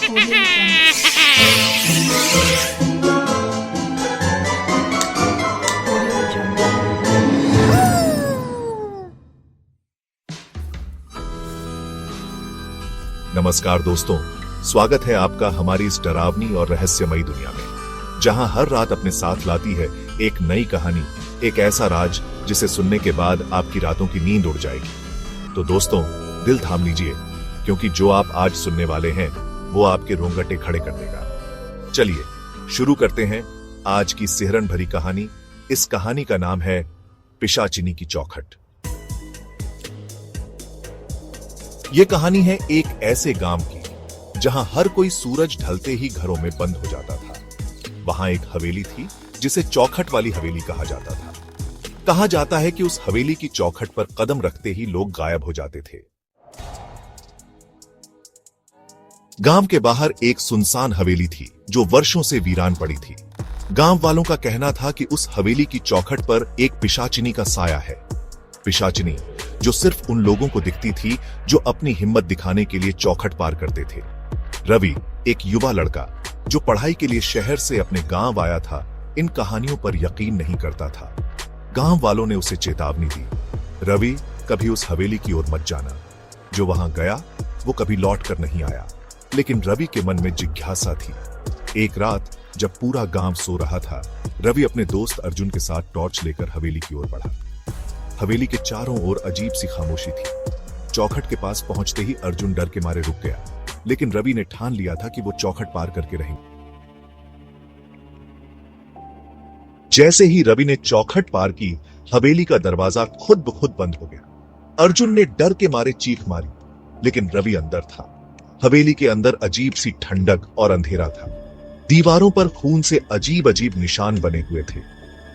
Audio नमस्कार दोस्तों, स्वागत है आपका हमारी इस डरावनी और रहस्यमयी दुनिया में, जहां हर रात अपने साथ लाती है एक नई कहानी, एक ऐसा राज जिसे सुनने के बाद आपकी रातों की नींद उड़ जाएगी। तो दोस्तों, दिल थाम लीजिए, क्योंकि जो आप आज सुनने वाले हैं वो आपके रोंगटे खड़े कर देगा। चलिए शुरू करते हैं आज की सिहरन भरी कहानी। इस कहानी का नाम है पिशाचिनी की चौखट। ये कहानी है एक ऐसे गांव की जहां हर कोई सूरज ढलते ही घरों में बंद हो जाता था। वहां एक हवेली थी जिसे चौखट वाली हवेली कहा जाता था। कहा जाता है कि उस हवेली की चौखट पर कदम रखते ही लोग गायब हो जाते थे। गांव के बाहर एक सुनसान हवेली थी जो वर्षों से वीरान पड़ी थी। गांव वालों का कहना था कि उस हवेली की चौखट पर एक पिशाचिनी का साया है। पिशाचिनी जो सिर्फ उन लोगों को दिखती थी जो अपनी हिम्मत दिखाने के लिए चौखट पार करते थे। रवि, एक युवा लड़का जो पढ़ाई के लिए शहर से अपने गांव आया था, इन कहानियों पर यकीन नहीं करता था। गांव वालों ने उसे चेतावनी दी, रवि, कभी उस हवेली की ओर मत जाना। जो वहां गया वो कभी लौट कर नहीं आया। लेकिन रवि के मन में जिज्ञासा थी। एक रात जब पूरा गांव सो रहा था, रवि अपने दोस्त अर्जुन के साथ टॉर्च लेकर हवेली की ओर बढ़ा। हवेली के चारों ओर अजीब सी खामोशी थी। चौखट के पास पहुंचते ही अर्जुन डर के मारे रुक गया, लेकिन रवि ने ठान लिया था कि वो चौखट पार करके रहेंगे। जैसे ही रवि ने चौखट पार की, हवेली का दरवाजा खुद ब खुद बंद हो गया। अर्जुन ने डर के मारे चीख मारी, लेकिन रवि अंदर था। हवेली के अंदर अजीब सी ठंडक और अंधेरा था। दीवारों पर खून से अजीब अजीब निशान बने हुए थे।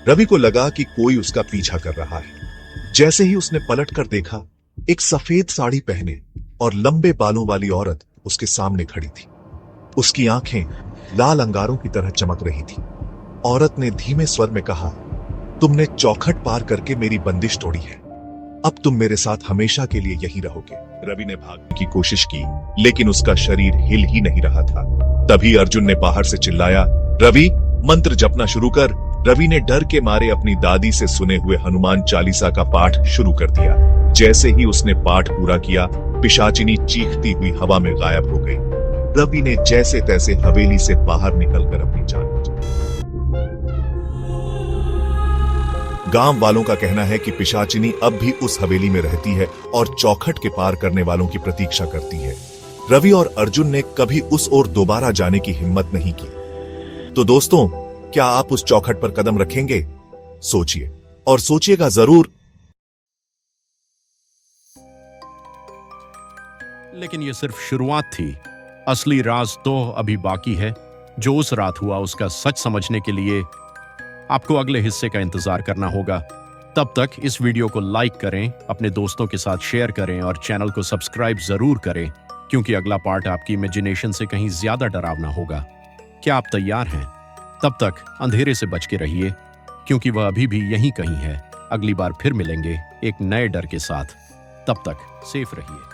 रवि को लगा कि कोई उसका पीछा कर रहा है। जैसे ही उसने पलटकर देखा, एक सफेद साड़ी पहने और लंबे बालों वाली औरत उसके सामने खड़ी थी। उसकी आंखें लाल अंगारों की तरह चमक रही थी। औरत ने धीमे स्वर में कहा, तुमने चौखट पार करके मेरी बंदिश तोड़ी है। अब तुम मेरे साथ हमेशा के लिए यहीं रहोगे। रवि ने भागने की कोशिश की, लेकिन उसका शरीर हिल ही नहीं रहा था। तभी अर्जुन ने बाहर से चिल्लाया, रवि, मंत्र जपना शुरू कर। रवि ने डर के मारे अपनी दादी से सुने हुए हनुमान चालीसा का पाठ शुरू कर दिया। जैसे ही उसने पाठ पूरा किया, पिशाचिनी चीखती हुई हवा में गायब हो गई। रवि ने जैसे तैसे हवेली से बाहर निकलकर अपनी जान बचाई। गांव वालों का कहना है कि पिशाचिनी अब भी उस हवेली में रहती है और चौखट के पार करने वालों की प्रतीक्षा करती है। रवि और अर्जुन ने कभी उस ओर दोबारा जाने की हिम्मत नहीं की। तो दोस्तों, क्या आप उस चौखट पर कदम रखेंगे? सोचिए और सोचिएगा जरूर। लेकिन ये सिर्फ शुरुआत थी। असली राज तो अभी बाकी है। जो उस रात हुआ उसका सच समझने के लिए आपको अगले हिस्से का इंतजार करना होगा। तब तक इस वीडियो को लाइक करें, अपने दोस्तों के साथ शेयर करें और चैनल को सब्सक्राइब जरूर करें, क्योंकि अगला पार्ट आपकी इमेजिनेशन से कहीं ज्यादा डरावना होगा। क्या आप तैयार हैं? तब तक अंधेरे से बच के रहिए, क्योंकि वह अभी भी यहीं कहीं है। अगली बार फिर मिलेंगे एक नए डर के साथ। तब तक सेफ रहिए।